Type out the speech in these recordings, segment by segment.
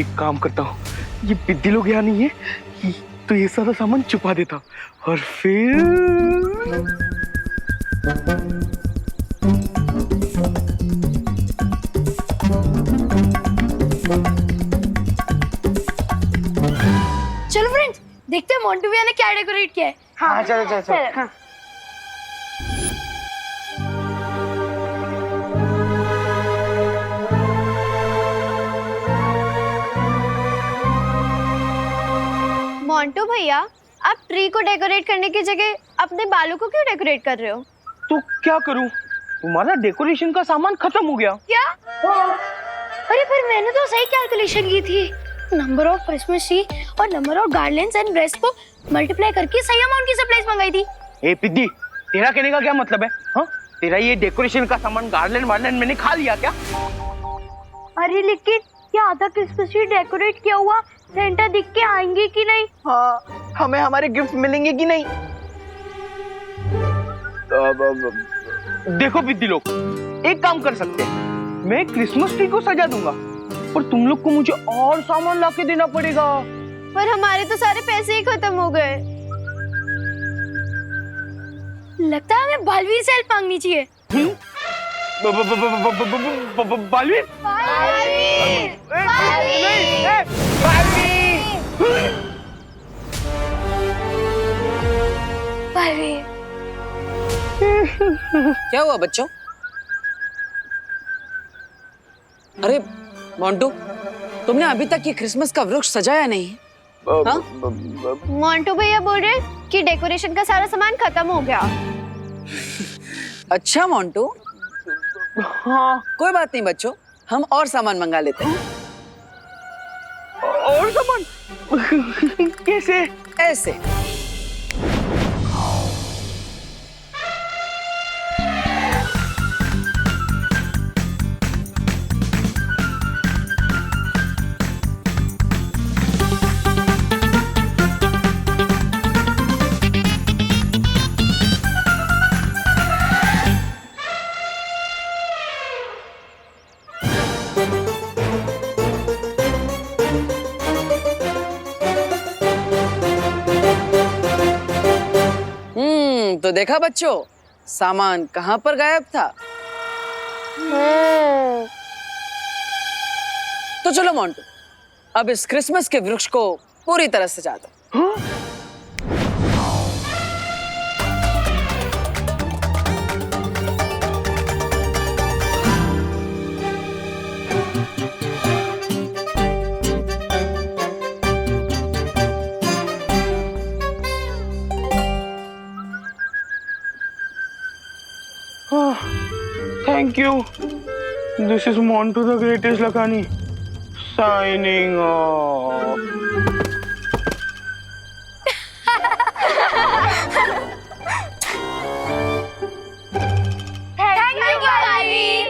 एक काम करता हूँ, ये बिद्दी लोग यहाँ नहीं है तो ये सारा सामान छुपा देता हूँ और फिर चलो फ्रेंड्स, देखते हैं मोंटू भैया ने क्या डेकोरेट किया है। हाँ चलो चलो चलो। हाँ। मोंटू भैया, आप ट्री को डेकोरेट करने की जगह अपने बालों को क्यों डेकोरेट कर रहे हो? तो क्या करूँ, तुम्हारा डेकोरेशन का सामान खत्म हो गया। क्या? अरे पर मैंने तो सही कैलकुलेशन की थी। नंबर ऑफ क्रिसमस ट्री और number of garlands and rest को मल्टीप्लाई करके सही अमाउंट की सप्लाईज मंगाई थी। ए पिद्दी, तेरा कहने का क्या मतलब है? हाँ, तेरा ये डेकोरेशन का सामान गार्लैंड वार्लैंड मैंने खा लिया क्या? अरे लेकिन क्या आधा क्रिसमस ट्री डेकोरेट किया हुआ सेंटा दिख के आएंगे कि नहीं? हाँ, हमें हमारे गिफ्ट मिलेंगे कि नहीं? देखो पिद्दी लोग, एक काम कर सकते हैं, मैं क्रिसमस ट्री को सजा दूंगा और तुम लोग को मुझे और सामान लाके देना पड़ेगा। पर हमारे तो सारे पैसे ही खत्म हो गए। लगता है हमें बालवीर से हेल्प मांगनी चाहिए। बालवीर? क्या हुआ बच्चों? अरे मोंटू, तुमने अभी तक ये क्रिसमस का वृक्ष सजाया नहीं? हाँ? मोंटू भैया बोल रहे कि डेकोरेशन का सारा सामान खत्म हो गया। अच्छा मोंटू, हाँ, कोई बात नहीं बच्चों, हम और सामान मंगा लेते हैं। और सामान? कैसे? ऐसे। तो देखा बच्चों, सामान कहाँ पर गायब था? तो चलो मोंटू, अब इस क्रिसमस के वृक्ष को पूरी तरह सजा दो। हाँ? Thank you. This is Montu the Greatest Lakani signing off. Thank you, Baalveer.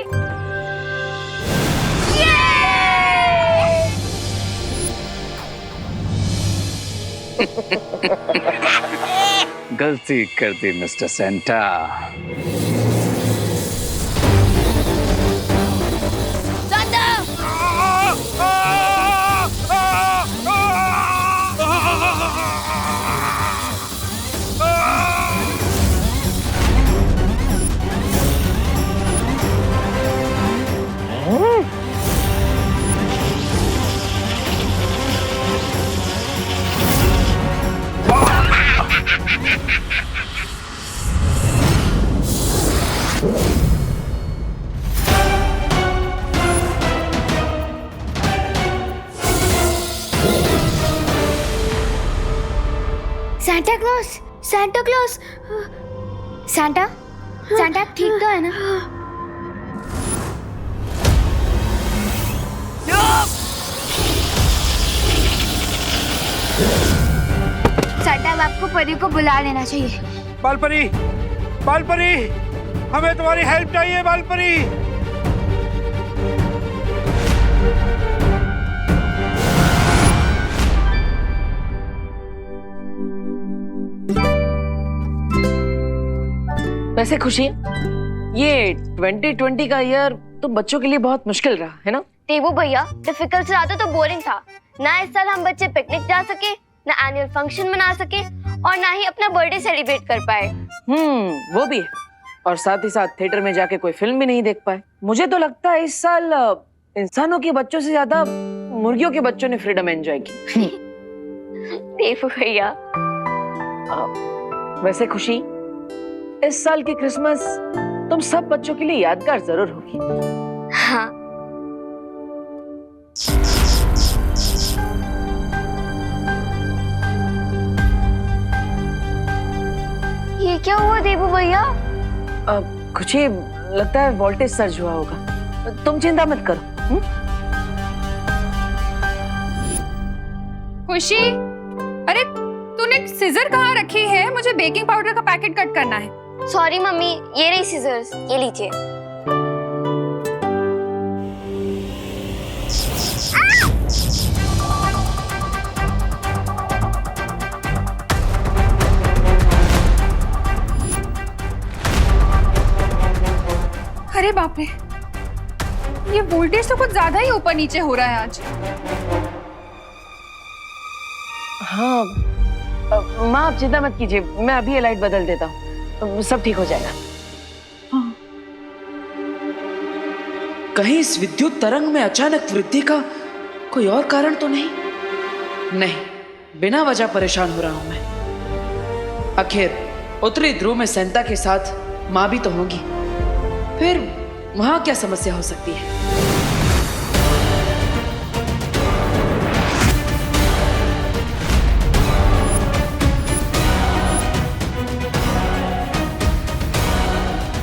गलती कर दी Mister Santa. Santa Claus, Santa Claus, Santa, Santa ठीक तो है ना? Santa, अब आपको परी को बुला लेना चाहिए। बालपरी, बालपरी, हमें तुम्हारी हेल्प चाहिए बालपरी। वैसे खुशी, ये 2020 का ईयर तो बच्चों के लिए बहुत मुश्किल रहा है ना? देवू भैया, डिफिकल्ट से ज्यादा तो बोरिंग था। ना इस साल हम बच्चे पिकनिक जा सके, ना एनुअल फंक्शन मना सके और ना ही अपना बर्थडे सेलिब्रेट कर पाए। वो भी है। और साथ ही साथ थिएटर में जाके कोई फिल्म भी नहीं देख पाए। मुझे तो लगता है इस साल इंसानों के बच्चों से ज्यादा मुर्गियों के बच्चों ने फ्रीडम एंजॉय की। देवू भैया, वैसे खुशी, इस साल की क्रिसमस तुम सब बच्चों के लिए यादगार जरूर होगी। हाँ। ये क्या हुआ देवू भैया? कुछ ही लगता है वोल्टेज सर्ज हुआ होगा। तुम चिंता मत करो। खुशी, अरे तूने सीजर कहाँ रखी है? मुझे बेकिंग पाउडर का पैकेट कट करना है। सॉरी मम्मी, ये रही सीजर्स, ये लीजिए। अरे बाप रे, ये वोल्टेज तो कुछ ज्यादा ही ऊपर नीचे हो रहा है आज। हाँ, माँ आप चिंता मत कीजिए, मैं अभी ये लाइट बदल देता हूँ, सब ठीक हो जाएगा। हाँ। कहीं इस विद्युत तरंग में अचानक वृद्धि का कोई और कारण तो नहीं? नहीं, बिना वजह परेशान हो रहा हूं मैं। आखिर उत्तरी ध्रुव में सेंटा के साथ माँ भी तो होगी, फिर वहां क्या समस्या हो सकती है?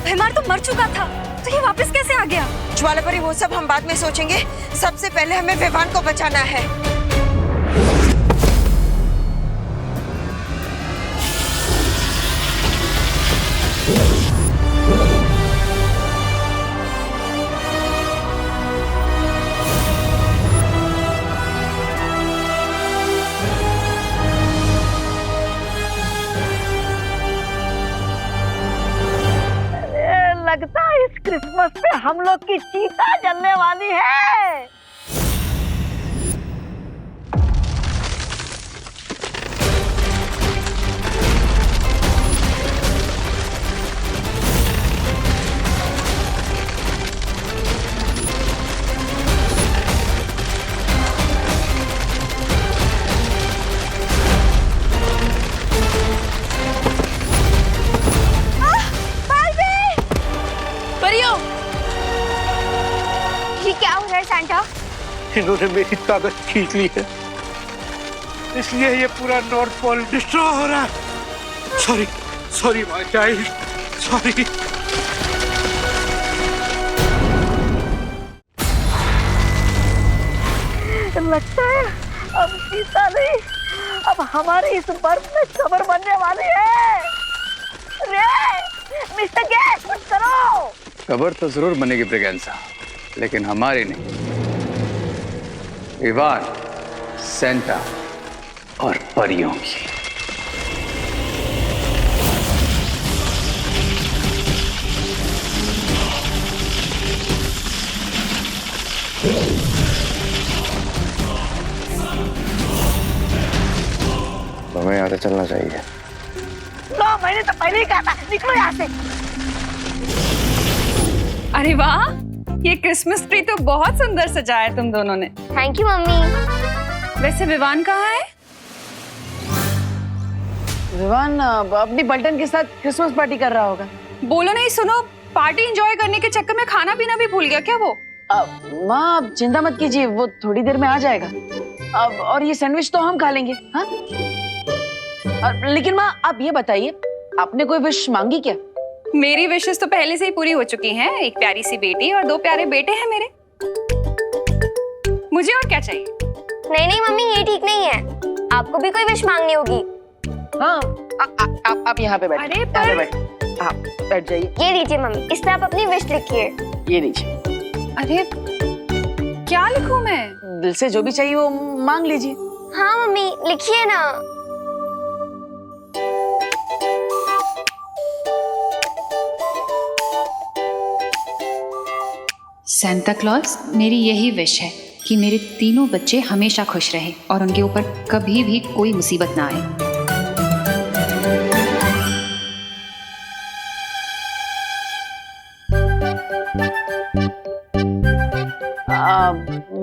भीमार तो मर चुका था, तो ये वापस कैसे आ गया? ज्वालापरी, वो सब हम बाद में सोचेंगे। सबसे पहले हमें विवान को बचाना है। लगता है इस क्रिसमस पे हम लोग की चीता जलने वाली है। ये क्या हो रहा है सैंटा? इन्होंने मेरी ताकत खींच ली है, इसलिए ये पूरा नॉर्थ पोल डिस्ट्रॉय हो रहा है। Sorry sorry my child, sorry. लगता है अब चीता नहीं, अब हमारी इस बर्फ में कबर बनने वाली है। रे मिस्टर गैस, कुछ करो। कबर तो जरूर बनेगी ब्रिगेंसा, लेकिन हमारी नहीं। इवान, सेंटा और परियों की। हमें यहाँ से चलना चाहिए। 9 महीने तो पहले ही कहा था, निकलो यहाँ से। अरे वाह, ये क्रिसमस ट्री तो बहुत सुंदर सजाया है तुम दोनों ने। Thank you mummy. वैसे विवान कहाँ है? विवान अपनी पलटन के साथ क्रिसमस पार्टी कर रहा होगा। बोलो नहीं, सुनो, पार्टी एंजॉय करने के चक्कर में खाना पीना भी भूल गया क्या वो? माँ आप चिंता मत कीजिए, वो थोड़ी देर में आ जाएगा। और ये सैंडविच तो हम खा लेंगे। हाँ? लेकिन माँ आप ये बताइए, आपने कोई विश मांगी क्या? मेरी विशेष तो पहले से ही पूरी हो चुकी हैं। एक प्यारी सी बेटी और 2 प्यारे बेटे हैं मेरे। मुझे और क्या चाहिए? नहीं नहीं मम्मी, ये ठीक नहीं है। आपको भी कोई विश मांगनी होगी। हाँ, आप यहाँ पे बैठिए। अरे यहाँ पे पर बैठिए। हाँ, बैठ जाइए। ये लीजिए मम्मी, इस पे आप अपनी विश लिखिए। ये लीजिए। अरे क्या लिखूं मैं? दिल से जो भी चाहिए वो मांग लीजिए। हाँ मम्मी, लिखिए ना। सेंटा क्लॉज, मेरी यही विश है कि मेरे तीनों बच्चे हमेशा खुश रहें और उनके ऊपर कभी भी कोई मुसीबत ना आए।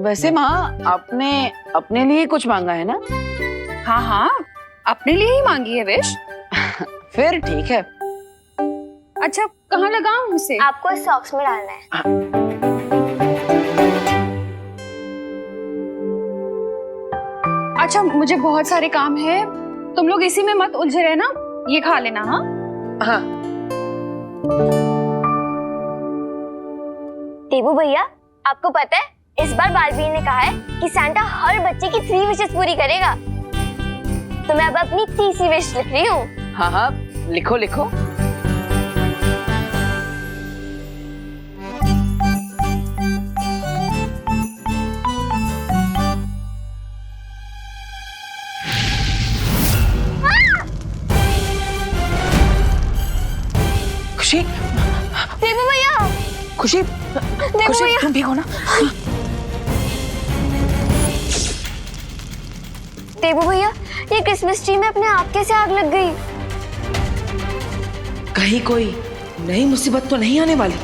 वैसे माँ, आपने अपने लिए कुछ मांगा है ना? हाँ हाँ, अपने लिए ही मांगी है विश। फिर ठीक है। अच्छा, कहाँ लगाऊं उसे? आपको सॉक्स में डालना है। अच्छा, मुझे बहुत सारे काम है, तुम लोग इसी में मत उलझे रहना, ये खा लेना। हाँ हाँ। टेबू भैया, आपको पता है इस बार बालवीर ने कहा है कि सांता हर बच्चे की 3 विशेस पूरी करेगा। तो मैं अब अपनी तीसरी विश लिख रही हूँ। हाँ हाँ, लिखो लिखो। खुशी, टेबू भैया, खुशी, खुशी, भैया। तुम ठीक हो ना? टेबू भैया, ये क्रिसमस ट्री में अपने आप कैसे आग लग गई? कहीं कोई नई मुसीबत तो नहीं आने वाली?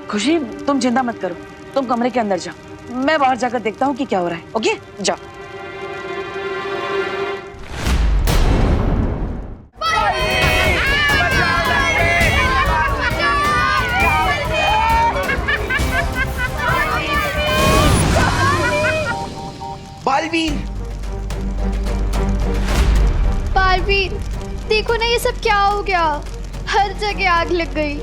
खुशी, तुम चिंता मत करो, तुम कमरे के अंदर जाओ, मैं बाहर जाकर देखता हूँ कि क्या हो रहा है। ओके, जाओ। बालवीर, बालवीर, देखो ना ये सब क्या हो गया, हर जगह आग लग गई।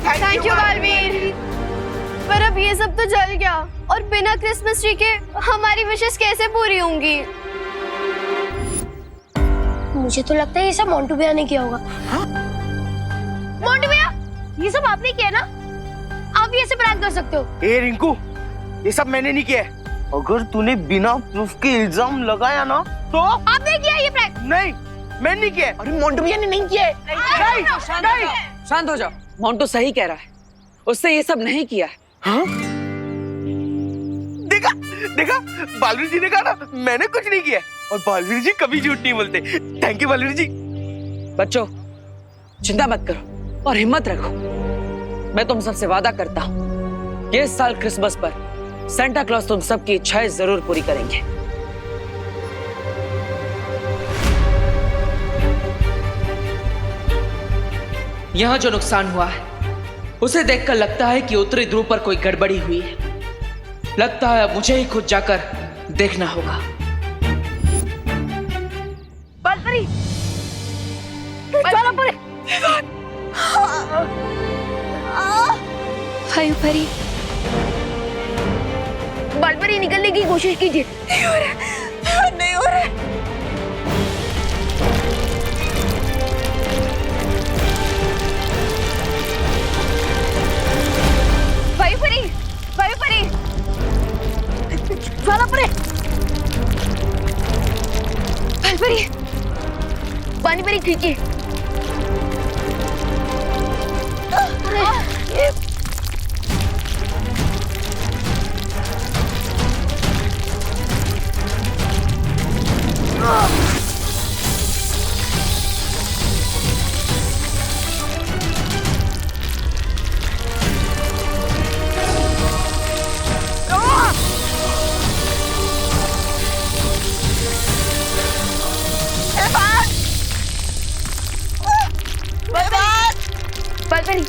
थैंक यू बालवीर, पर अब ये सब तो जल गया और बिना क्रिसमस ट्री के हमारी विशेस कैसे पूरी होंगी? मुझे तो लगता है ये सब मोंटू भैया ने किया होगा। हाँ? मोंटू भैया, ये सब आपने किया ना? आप भी ऐसे प्रैंक कर सकते हो। ए रिंकू, ये सब मैंने नहीं किया है। अगर तूने बिना प्रूफ के इल्जाम लगाया ना तो आपने किया ये प्रैंक? नहीं, मैंने नहीं किया है। अरे मोंटू भैया ने नहीं किया है। नहीं, शांत हो जाओ, मोंटू सही कह रहा है, उससे ये सब नहीं किया है। हाँ? देखा देखा, बालवीर जी ने कहा ना मैंने कुछ नहीं किया है। और बालवीर जी कभी झूठ नहीं बोलते। थैंक यू बालवीर जी। बच्चों, चिंता मत करो और हिम्मत रखो। मैं तुम सबसे वादा करता हूँ कि इस साल क्रिसमस पर सेंटा क्लॉज तुम सबकी इच्छाएं जरूर पूरी करेंगे। यहाँ जो नुकसान हुआ है उसे देखकर लगता है कि उत्तरी ध्रुव पर कोई गड़बड़ी हुई है। लगता है अब मुझे ही खुद जाकर देखना होगा। बालपरी, चलो परे। परी, बालपरी निकलने की कोशिश कीजिए। नहीं हो रहा, नहीं हो रहा। परी, चलो परे। बालपरी, पानी परी खींचिए। बालपरी,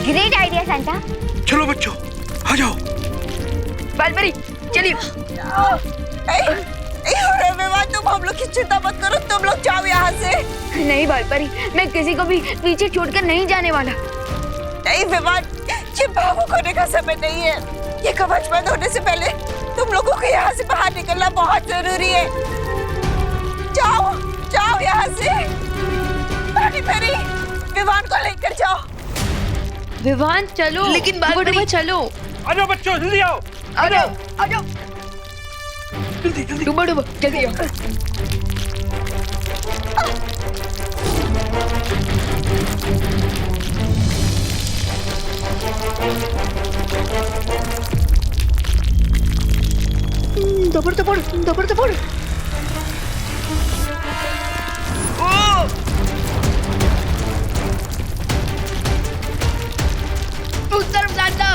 ग्रेट आइडिया सांता। चलो बच्चों, आ जाओ। बालपरी, चलिए। तुम हम लोग की चिंता मत करो, तुम लोग जाओ यहाँ से। नहीं बालपरी, मैं किसी को भी पीछे छोड़कर नहीं जाने वाला। नहीं विवान, ये भावुक होने का समय नहीं है। ये कवच बंद होने से पहले तुम लोगों को यहाँ से बाहर निकलना बहुत जरूरी है। जाओ जाओ यहाँ से। पानी परी, विवान को लेकर जाओ। विवान चलो। लेकिन बालपरी चलो। आ जाओ बच्चों, जल्दी आओ। आ जाओ आ जाओ। जल्दी जल्दी। डूबो डूबो जल्दी आओ। दबड़ दबड़ दबड़ दबड़। उस तरफ जाना।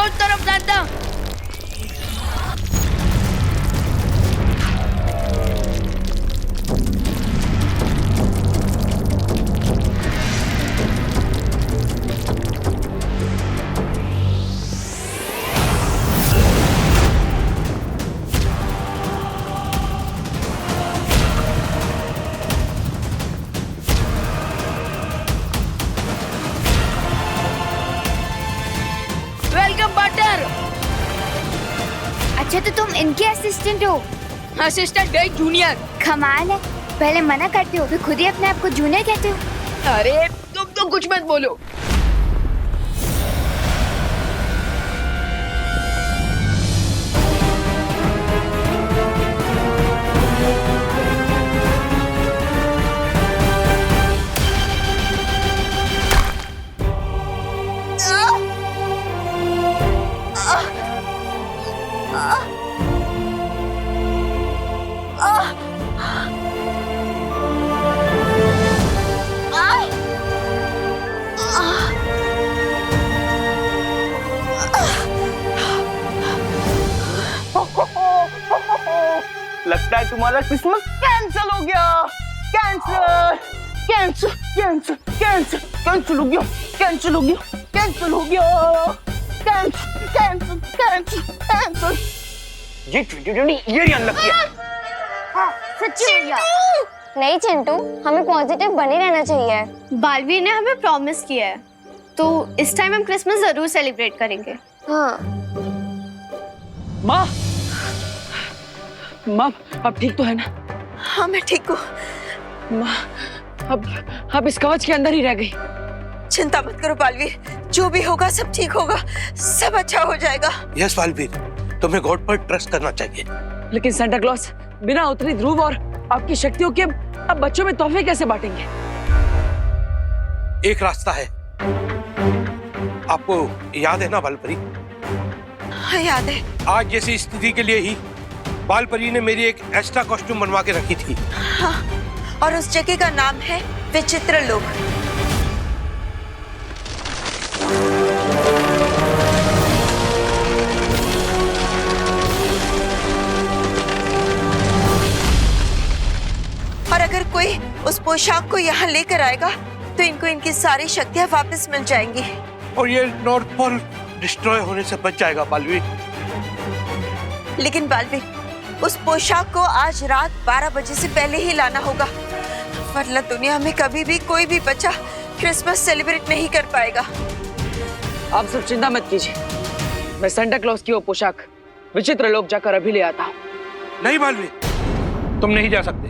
उस तरफ जाना। Welcome butter. अच्छा तो तुम इनके असिस्टेंट हो? असिस्टेंट नहीं, जूनियर। कमाल है, पहले मना करते हो फिर खुद ही अपने आप को जूनियर कहते हो। अरे तुम तो कुछ मत बोलो। लगता है तुम्हारा क्रिसमस कैंसिल हो गया। Cancel cancel cancel cancel cancel हो गया। कैंसिल हो गया। कैंसिल हो गया। Cancel cancel cancel cancel. ये अनलकी है। सच्ची हो गया? नहीं चिंटू, हमें पॉजिटिव बने रहना चाहिए। बालवीर ने हमें प्रॉमिस किया है, तो इस टाइम हम क्रिसमस जरूर सेलिब्रेट करेंगे। हाँ। माँ, माँ अब ठीक तो है ना? हाँ मैं ठीक हूँ। माँ अब इस कवच के अंदर ही रह गई। चिंता मत करो बालवीर, जो भी होगा सब ठीक होगा, सब अच्छा हो जाएगा। यस बालवीर, तुम्हें गॉड पर ट्रस्ट करना चाहिए। लेकिन सांता क्लॉज बिना उत्तरी ध्रुव और आपकी शक्तियों के अब बच्चों में तोहफे कैसे बांटेंगे? एक रास्ता है, आपको याद है ना बालपरी? हाँ याद है। आज जैसी स्थिति के लिए ही बालपरी ने मेरी एक एक्स्ट्रा कॉस्ट्यूम बनवा के रखी थी। हाँ, और उस जगह का नाम है विचित्र लोक। और अगर कोई उस पोशाक को यहाँ लेकर आएगा तो इनको इनकी सारी शक्तियाँ वापस मिल जाएंगी और ये नॉर्थ पोल डिस्ट्रॉय होने से बच जाएगा बालवीर। लेकिन बालवीर, उस पोशाक को आज रात 12 बजे से पहले ही लाना होगा, वरना दुनिया में कभी भी कोई भी बच्चा क्रिसमस सेलिब्रेट नहीं कर पाएगा। आप सब चिंता मत कीजिए, मैं सांता क्लॉज की वो पोशाक विचित्र लोक जाकर अभी ले आता हूँ। नहीं बालवीर, तुम नहीं जा सकते।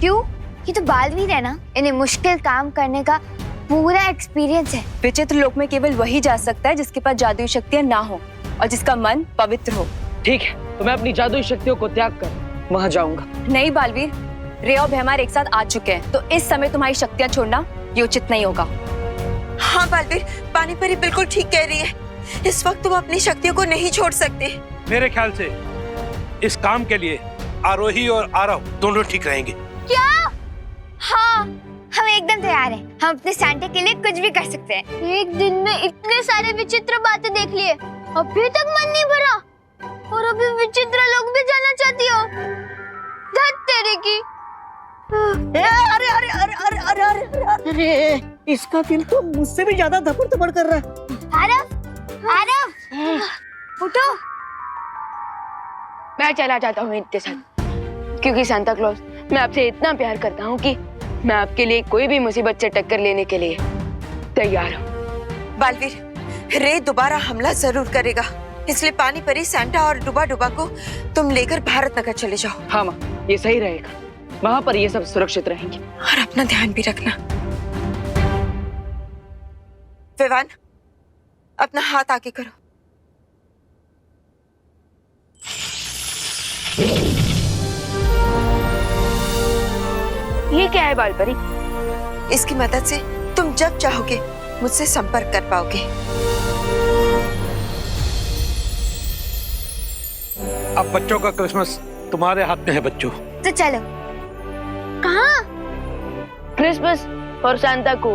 क्यों? ये तो बालवीर है ना, इन्हें मुश्किल काम करने का पूरा एक्सपीरियंस है। विचित्र लोक में केवल वही जा सकता है जिसके पास जादुई शक्तियां ना हो और जिसका मन पवित्र हो। ठीक है, तो मैं अपनी जादुई शक्तियों को त्याग कर वहां जाऊंगा। नहीं बालवीर, रे और भैमार एक साथ आ चुके हैं, तो इस समय तुम्हारी शक्तियां छोड़ना ये उचित नहीं होगा। हाँ बालवीर, पानी परी बिल्कुल ठीक कह रही है। इस वक्त तुम अपनी शक्तियों को नहीं छोड़ सकते। मेरे ख्याल से इस काम के लिए आरोही और आरव दोनों ठीक रहेंगे। क्या? हाँ, हम एकदम तैयार हैं। हम अपने सांता के लिए कुछ भी कर सकते हैं। एक दिन में इतने सारे विचित्र बातें देख लिए, अभी तक मन नहीं भरा और अभी विचित्र लोग भी जाना चाहती हो। धत तेरे की। अरे अरे अरे अरे अरे अरे अरे अरे, इसका दिल तो मुझसे भी ज्यादा धपड़ धपड़ कर रहा है। आरव आरव उठो। मैं चला जाता हूँ इनके साथ, क्योंकि सांता क्लॉज मैं आपसे इतना प्यार करता हूँ कि मैं आपके लिए कोई भी मुसीबत से टक्कर लेने के लिए तैयार हूँ। बालवीर, रे दोबारा हमला जरूर करेगा, इसलिए पानी परी, सांता और डुबा डुबा को तुम लेकर भारत नगर चले जाओ। हाँ माँ, ये सही रहेगा। वहां पर ये सब सुरक्षित रहेंगे। और अपना ध्यान भी रखना। विवान, अपना हाथ आगे करो। ये क्या है बालपरी? इसकी मदद से तुम जब चाहोगे मुझसे संपर्क कर पाओगे। अब बच्चों का क्रिसमस तुम्हारे हाथ में है बच्चों। तो चलो। कहाँ? क्रिसमस और सांता को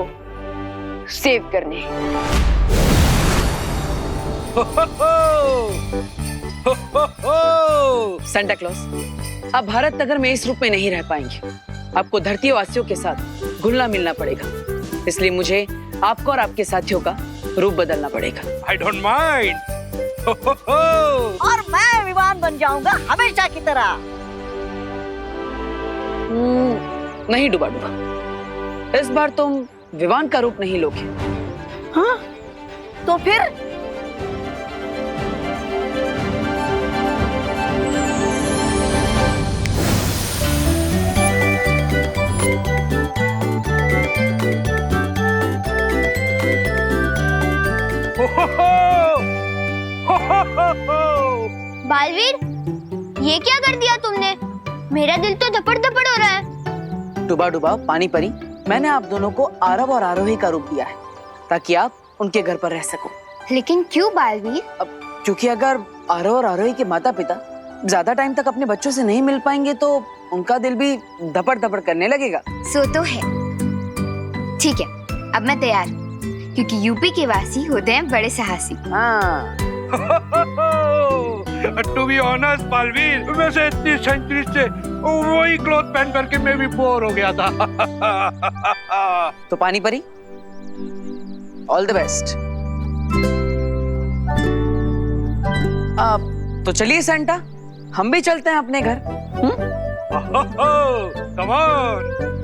सेव करने। सांता क्लॉज, आप भारत नगर में इस रूप में नहीं रह पाएंगे। आपको धरती वासियों के साथ घुलना मिलना पड़ेगा, इसलिए मुझे आपको और आपके साथियों का रूप बदलना पड़ेगा। I don't mind. और मैं विवान बन जाऊंगा हमेशा की तरह। नहीं डुबा डुबा, इस बार तुम विवान का रूप नहीं लोगे। हाँ? तो फिर? बालवीर, ये क्या कर दिया तुमने? मेरा दिल तो धपड़ धपड़ हो रहा है। डुबा डुबा, पानी परी, मैंने आप दोनों को आरव और आरोही का रूप दिया है ताकि आप उनके घर पर रह सको। लेकिन क्यों बालवीर? अब क्योंकि अगर आरव और आरोही के माता पिता ज्यादा टाइम तक अपने बच्चों से नहीं मिल पाएंगे तो उनका दिल भी धपड़ धपड़ करने लगेगा। सो तो है। ठीक है, अब मैं तैयार हूँ, क्योंकि यूपी के वासी होते हैं बड़े साहसी। हाँ। टू बी ऑनेस्ट बालवीर, वैसे इतनी सेंचुरी से वही क्लॉथ पहन करके मैं भी बोर हो गया था। तो पानी परी, ऑल द बेस्ट। तो चलिए सांता, हम भी चलते हैं अपने घर। Come on.